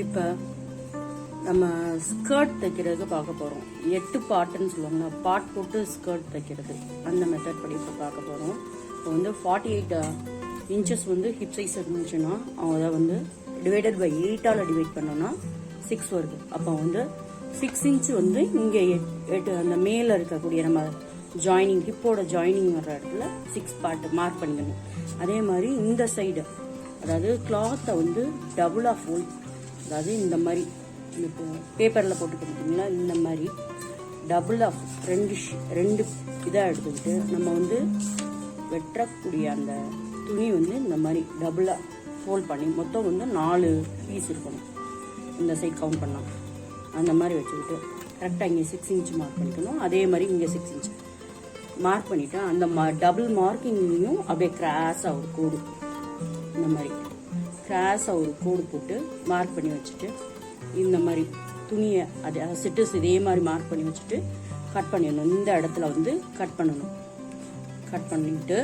இப்போ நம்ம ஸ்கர்ட் தைக்கிறதுக்கு பார்க்க போகிறோம். 8 பாட்டுன்னு சொல்லுவாங்க, பாட் போட்டு ஸ்கர்ட் தைக்கிறது, அந்த மெத்தட் படி இப்போ பார்க்க போகிறோம். இப்போ வந்து 48 இன்ச்சஸ் வந்து ஹிப் சைஸ் இருந்துச்சுன்னா அவங்க வந்து டிவைடட் பை 8ஆல் டிவைட் பண்ணோன்னா 6 வருது. அப்போ வந்து 6 இன்ச் வந்து இங்கே 8 அந்த மேலே இருக்கக்கூடிய நம்ம ஜாயினிங் ஹிப்போட ஜாயினிங் வர்ற இடத்துல 6 பார்ட் மார்க் பண்ணிக்கணும். அதே மாதிரி இந்த சைடு அதாவது கிளாத்தை வந்து டபுளாக ஃபோல்ட், அதாவது இந்த மாதிரி இப்போ பேப்பரில் போட்டு கொடுத்தீங்களா இந்த மாதிரி டபுளாக ரெண்டு இதாக எடுத்துக்கிட்டு நம்ம வந்து வெட்டக்கூடிய அந்த துணி வந்து இந்த மாதிரி டபுளாக ஃபோல்ட் பண்ணி மொத்தம் வந்து 4 பீஸ் இருக்கணும். இந்த சைட் கவுண்ட் பண்ணலாம். அந்த மாதிரி வச்சுக்கிட்டு கரெக்டாக இங்கே 6 இன்ச் மார்க் பண்ணிக்கணும். அதே மாதிரி இங்கே 6 இன்ச் மார்க் பண்ணிவிட்டு அந்த டபுள் மார்க்கிங்லையும் அப்படியே கிராஸாக ஒரு கோடு, இந்த மாதிரி கிராஸாக ஒரு கோடு போட்டு மார்க் பண்ணி வச்சுட்டு இந்த மாதிரி துணியை அதை சிட்டஸ் இதே மாதிரி மார்க் பண்ணி வச்சுட்டு கட் பண்ணிடணும். இந்த இடத்துல வந்து கட் பண்ணணும். கட் பண்ணிட்டு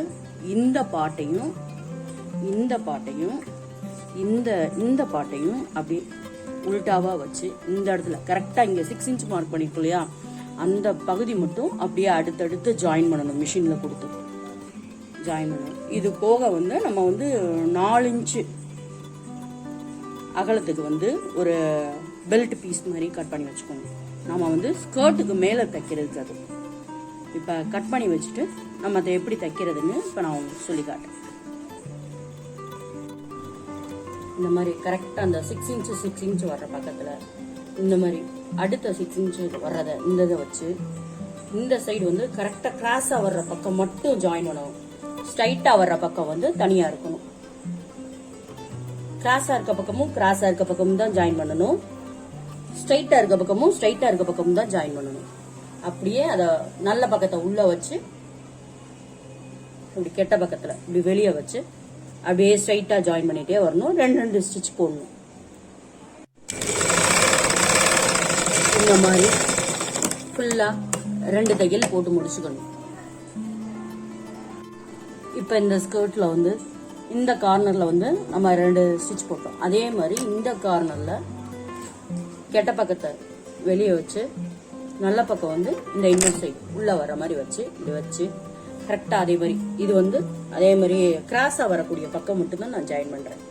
இந்த பாட்டையும் அப்படி உல்டாவாக வச்சு இந்த இடத்துல கரெக்டாக இங்கே 6 இன்ச் மார்க் பண்ணிருக்கோம் இல்லையா, அந்த பகுதி மட்டும் அப்படியே அடுத்தடுத்து ஜாயின் பண்ணணும். மிஷினில் கொடுத்து ஜாயின் பண்ணணும். இது போக வந்து நம்ம வந்து 4 இன்ச்சு அகலத்துக்கு வந்து ஒரு பெல்ட் பீஸ் மாதிரி கட் பண்ணி வச்சுக்கோங்க. நம்ம வந்து ஸ்கர்ட்டுக்கு மேலே தைக்கிறதுக்கு அது இப்போ கட் பண்ணி வச்சுட்டு நம்ம அதை எப்படி தைக்கிறதுன்னு இப்போ நான் உங்களுக்கு சொல்லி காட்டுறேன். இந்த மாதிரி கரெக்டாக அந்த 6 இன்ச் வர்ற பக்கத்தில் இந்த மாதிரி அடுத்த 6 இன்ச் வர்றதை இந்த இதை வச்சு இந்த சைடு வந்து கரெக்டாக கிராஸாக வர்ற பக்கம் மட்டும் ஜாயின் பண்ணணும். ஸ்ட்ரைட்டாக வர்ற பக்கம் வந்து தனியாக இருக்கணும். கிராஸாக இருக்க பக்கமும் தான் ஜாயின் பண்ணணும். ஸ்ட்ரைட்டாக இருக்க பக்கமும் தான் ஜாயின் பண்ணணும். அப்படியே அதை நல்ல பக்கத்தை உள்ள வச்சு இப்படி கெட்ட பக்கத்தில் இப்படி வெளியே வச்சு அப்படியே ஸ்ட்ரைட்டாக ஜாயின் பண்ணிட்டே வரணும். 2 ஸ்டிச் போடணும். இந்த மாதிரி ஃபுல்லாக 2 தையல் போட்டு முடிச்சுக்கணும். இப்போ இந்த ஸ்கர்ட்ல வந்து இந்த கார்னர்ல வந்து நம்ம 2 ஸ்டிச் போட்டோம். அதே மாதிரி இந்த கார்னர்ல கெட்ட பக்கத்தை வெளியே வச்சு நல்ல பக்கம் வந்து இந்த இன்னொரு சைடு உள்ள வர மாதிரி வச்சு இப்படி வச்சு கரெக்டா அதே மாதிரி இது வந்து அதே மாதிரி கிராஸா வரக்கூடிய பக்கம் மட்டும் தான் நான் ஜாயின் பண்றேன்.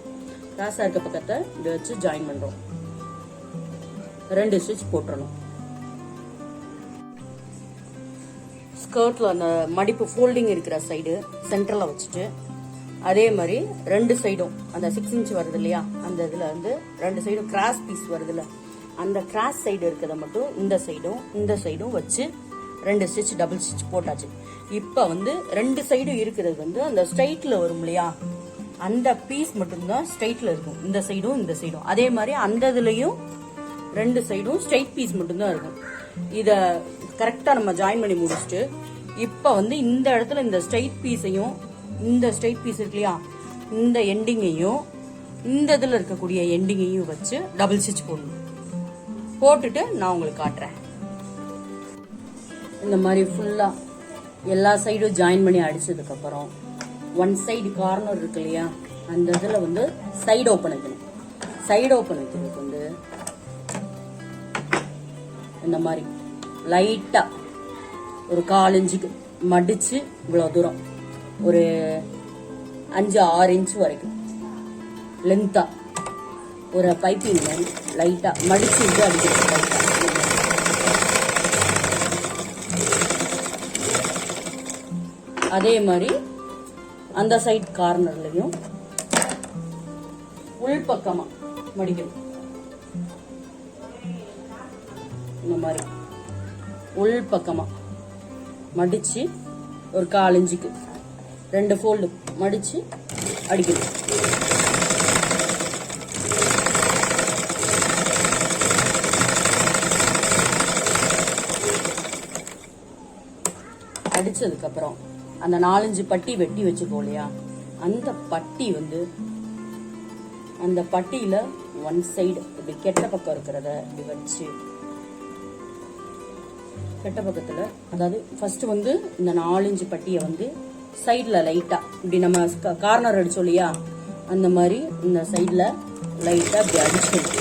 கிராஸா இருக்க பக்கத்தை இப்படி வச்சு ஜாயின் பண்றோம். 2 ஸ்டிச் போட்டுறணும். ஸ்கர்ட்ல அந்த மடிப்பு ஃபோல்டிங் இருக்கிற சைடு சென்டர்ல வச்சுட்டு அதே மாதிரி 2 சைடும் அந்த 6 இன்ச் வருது இல்லையா, அந்த இதுல வந்து 2 சைடும் கிராஸ் பீஸ் வருது இல்ல, அந்த கிராஸ் சைடு இருக்கிறத மட்டும் இந்த சைடும் வச்சு 2 ஸ்டிச் டபுள் ஸ்டிச் போட்டாச்சு. இப்ப வந்து 2 சைடும் இருக்கிறது வந்து அந்த ஸ்ட்ரைட்ல வரும் இல்லையா, அந்த பீஸ் மட்டும்தான் ஸ்ட்ரைட்ல இருக்கும். இந்த சைடும் அதே மாதிரி அந்த இதுலயும் 2 சைடும் ஸ்ட்ரைட் பீஸ் மட்டும்தான் இருக்கும். இத கரெக்டா நம்ம ஜாயின் பண்ணி முடிச்சுட்டு இப்ப வந்து இந்த இடத்துல இந்த ஸ்ட்ரைட் பீஸையும் இந்த ஸ்ட்ரைட் பீஸ் இருக்கு இல்லையா, இந்த எண்டிங்கையும் இந்த இதுல இருக்கக்கூடிய எண்டிங்கையும் வச்சு டபுள் ஸ்டிச் போடணும். போட்டுட்டு நான் உங்களுக்கு காட்டுறேன். இந்த மாதிரி ஃபுல்லா எல்லா சைடும் ஜாயின் பண்ணி அடிச்சதுக்கு அப்புறம் 1 சைடு கார்னர் இருக்கு இல்லையா, அந்த இதுல வந்து சைடு ஓப்பன் வைக்கணும். சைடு ஓப்பன் வைக்கிறதுக்கு வந்து இந்த மாதிரி லைட்டா ஒரு 4 இன்ச்சுக்கு மடிச்சு இவ்வளவு தூரம் ஒரு 5-6 இன்ச் வரைக்கும் லென்த்தா ஒரு பைப்பிங் மாதிரி லைட்டா மடிச்சு விட்டு அடிக்கிறது. அதே மாதிரி அந்த சைட் கார்னர்லயும் உள்பக்கமா மடிக்கணும். இந்த மாதிரி உள்பக்கமா மடிச்சு ஒரு 4 இன்ச்சுக்கு 2 ஃபோல்டு மடிச்சு அடிக்கணும். அடிச்சதுக்கு அப்புறம் அந்த 4 இன்ச்சு பட்டி வெட்டி வச்சுக்கோ இல்லையா, அந்த பட்டி வந்து அந்த பட்டியில 1 சைடு இப்படி கெட்ட பக்கம் இருக்கிறத இப்படி வச்சு கெட்ட பக்கத்துல, அதாவது ஃபர்ஸ்ட் வந்து இந்த 4 இன்ச்சு பட்டியை வந்து சைட்ல லைட்டா இப்படி நம்ம கார்னர் அடிச்சோம் இல்லையா, அந்த மாதிரி இந்த சைட்ல லைட்டாக அப்படி அடிச்சுக்கணும்.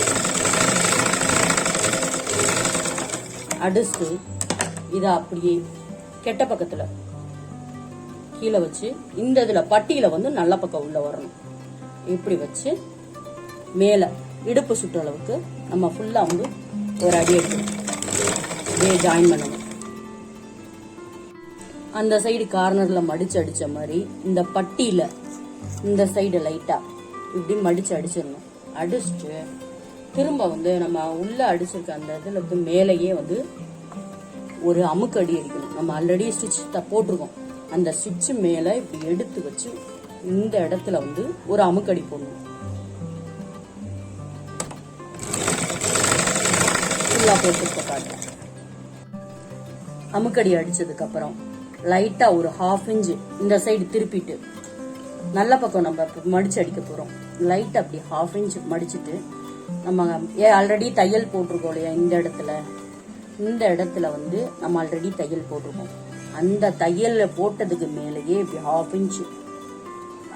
அடிச்சு இதை அப்படியே கெட்ட பக்கத்தில் கீழே வச்சு இந்த இதில் பட்டியில் வந்து நல்ல பக்கம் உள்ள வரணும். இப்படி வச்சு மேலே இடுப்பு சுற்று அளவுக்கு நம்ம ஃபுல்லாக வந்து ஒரு அடி எடுக்கணும். அப்படியே ஜாயின் பண்ணணும். அந்த சைடு கார்னரில் மடிச்சு அடித்த மாதிரி இந்த பட்டியில் இந்த சைடு லைட்டாக இப்படி மடிச்சு அடிச்சிடணும். அடிச்சுட்டு திரும்ப வந்து நம்ம உள்ள அடிச்சிருக்க அந்த இதுல மேலேயே வந்து ஒரு அமுக்கு அடி அடிக்கணும். நம்ம ஆல்ரெடி ஸ்டிச் போட்டிருக்கோம். அந்த ஸ்டிச் மேலே இப்படி எடுத்து வச்சு இந்த இடத்துல வந்து ஒரு அமுக்கடி போடணும். ஃபுல்லாக போட்டு காட்டுறேன். அமுக்கடி அடிச்சதுக்கு அப்புறம் லைட்டா ஒரு 1/2 இன்ச் இந்த சைடு திருப்பிட்டு நல்ல பக்கம் நம்ம மடிச்சு அடிக்க போறோம். லைட் அப்படி 1/2 இன்ச் மடிச்சுட்டு நம்ம ஆல்ரெடி தையல் போட்டிருக்கோம் இல்லையா, இந்த இடத்துல வந்து நம்ம ஆல்ரெடி தையல் போட்டிருக்கோம். அந்த தையல்ல போட்டதுக்கு மேலேயே இப்படி 1/2 இன்ச்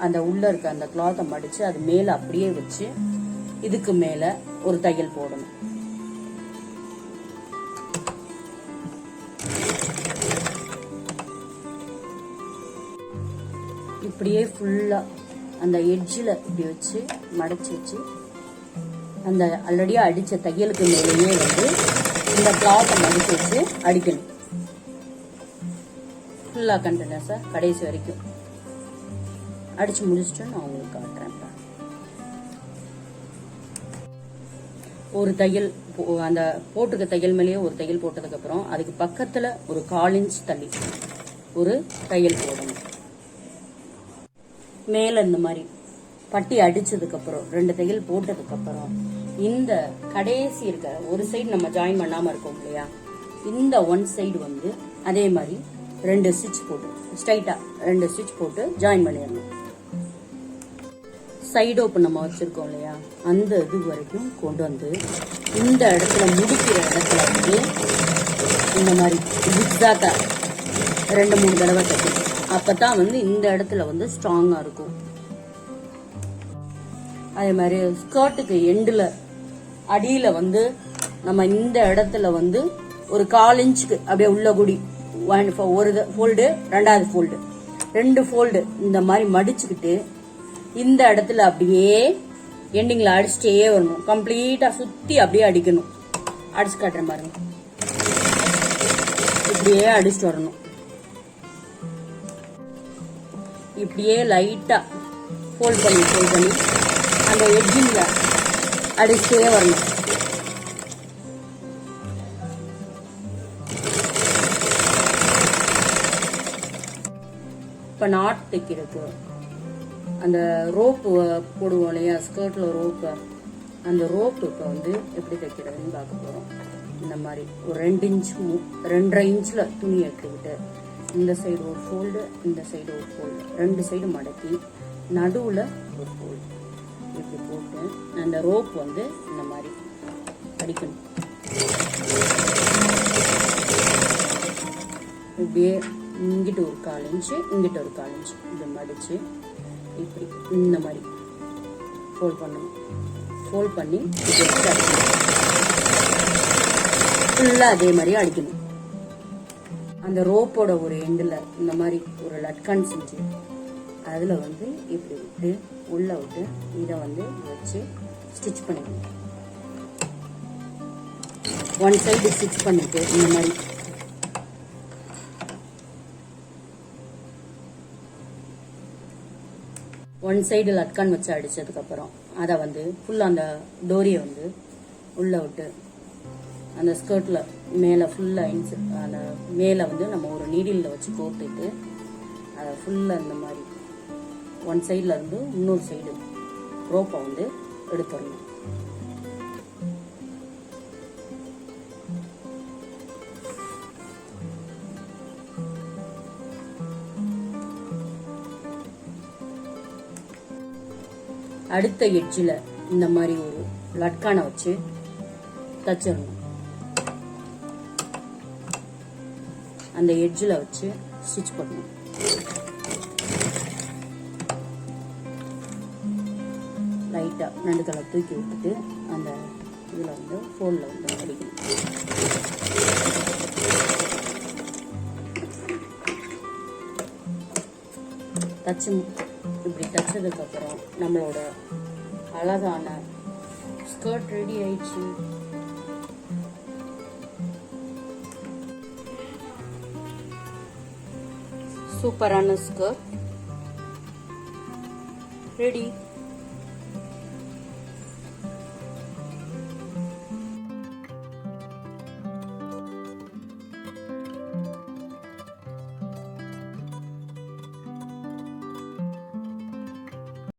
அந்த உள்ள இருக்க அந்த கிளாத்தை மடிச்சு அது மேல அப்படியே வச்சு இதுக்கு மேல ஒரு தையல் போடணும். இப்படியே ஃபுல்லா அந்த எட்ஜில் இப்படி வச்சு மடிச்சு வச்சு அந்த ஆல்ரெடி அடிச்ச தையலுக்கு மேலேயே வந்து இந்த கிளாத்தை மடிச்சு வச்சு அடிக்கணும். ஃபுல்லா கண்டினியூஸா கடைசி வரைக்கும் அடிச்சு முடிச்சுட்டு நான் உங்களுக்கு காட்டுறேன். ஒரு தையல் அந்த போட்டுக்க தையல் மேலேயே ஒரு தையல் போட்டதுக்கு அப்புறம் அதுக்கு பக்கத்துல ஒரு 1/4 இன்ச் தள்ளி ஒரு தையல் போடணும். மேல இந்த மாதிரி பட்டி அடிச்சதுக்கு அப்புறம் 2 தையல் போட்டதுக்கு அப்புறம் இந்த கடைசி இருக்க ஒரு சைடு நம்ம ஜாயின் பண்ணாம இருக்கோம் இல்லையா, இந்த ஒன் சைடு வந்து அதே மாதிரி 2 ஸ்டிச் போட்டு ஸ்ட்ரைட்டா 2 ஸ்டிச் போட்டு ஜாயின் பண்ணிடணும். சைடு ஓப்பன் நம்ம வச்சிருக்கோம் இல்லையா, அந்த இது வரைக்கும் கொண்டு வந்து இந்த இடத்துல முடிக்கிற இடத்துல வந்து இந்த மாதிரி ஜிக்ஸாக்கா 2-3 தடவை தைக்கணும். அப்பதான் வந்து இந்த இடத்துல வந்து ஸ்ட்ராங்கா இருக்கும். அதே மாதிரி ஸ்கர்ட்டுக்கு எண்டுல அடியில வந்து நம்ம இந்த இடத்துல வந்து ஒரு 1/4 இன்ச்சுக்கு அப்படியே உள்ள கூடி ஒரு ஃபோல்டு, 2வது ஃபோல்டு, 2 ஃபோல்டு இந்த மாதிரி மடிச்சுக்கிட்டு இந்த இடத்துல அப்படியே எண்டிங்ல அடிச்சுட்டே வரணும். கம்ப்ளீட்டா சுத்தி அப்படியே அடிக்கணும். அடிச்சு காட்டுறேன் பாருங்க. இப்படியே அடிச்சுட்டு வரணும். இப்படியே லைட்டா ஃபோல்ட் பண்ணி அந்த எட்ஜிங்ல அடிச்சுட்டே வரணும். இப்ப நாட் தைக்கிறதுக்கு அந்த ரோப்பு போடுவோம் இல்லையா, ஸ்கர்ட்ல ரோப்பு, அந்த ரோப்பு இப்ப வந்து எப்படி தைக்கிறதுன்னு பார்க்க போறோம். இந்த மாதிரி ஒரு 2 இன்ச் 2.5 இன்ச்ல துணி எடுத்துக்கிட்டு இந்த சைடு ஒரு ஃபோல்டு, இந்த சைடு ஒரு ஃபோல்டு, 2 சைடு மடக்கி நடுவுல ஒரு ஃபோல்டு இப்படி போட்டு அந்த ரோப் வந்து இந்த மாதிரி அடிக்கணும். இப்படியே இங்கிட்டு ஒரு 1/4 இன்ச்சு, இங்கிட்ட ஒரு 1/4 இன்ச்சு இப்படி மடிச்சு இப்படி இந்த மாதிரி ஃபோல்ட் பண்ணணும். ஃபோல்ட் பண்ணி ஃபுல்லா அதே மாதிரி அடிக்கணும். அந்த ரோப்போட ஒரு எண்டில் இந்த மாதிரி ஒரு லட்கன் செஞ்சு அதுல வந்து இப்படி விட்டு உள்ள விட்டு இதை வந்து வச்சு ஸ்டிச் பண்ணிக்கணும். ஒன் சைடு ஸ்டிச் பண்ணிட்டு இந்த மாதிரி ஒன் சைடு லட்கன் வச்சு அடிச்சதுக்கு அப்புறம் அதை வந்து ஃபுல்லா அந்த டோரியை வந்து உள்ள விட்டு அந்த ஸ்கர்ட்ல மேல ஃபுல்லா அந்த மேல வந்து நம்ம ஒரு நீடில்ல வச்சு கோர்த்துட்டு அதை ஃபுல்லா இந்த மாதிரி ஒன் சைட்ல இருந்து இன்னொரு சைடு ரோப்பை வந்து எடுத்துடணும். அடுத்த எட்ஜில் இந்த மாதிரி ஒரு லட்கானை வச்சு தச்சிடணும். அந்த எட்ஜில் வச்சு ஸ்டிச் பண்ணணும். லைட்டா லைட்டாக நடுக்கலை தூக்கி விட்டுட்டு அந்த இதில் வந்து ஃபோல்டில் வந்து அடிக்கணும். இப்படி தச்சதுக்கப்புறம் நம்மளோட அழகான ஸ்கர்ட் ரெடி ஆயிடுச்சு. சூப்பரான ஸ்கர்ட் ரெடி.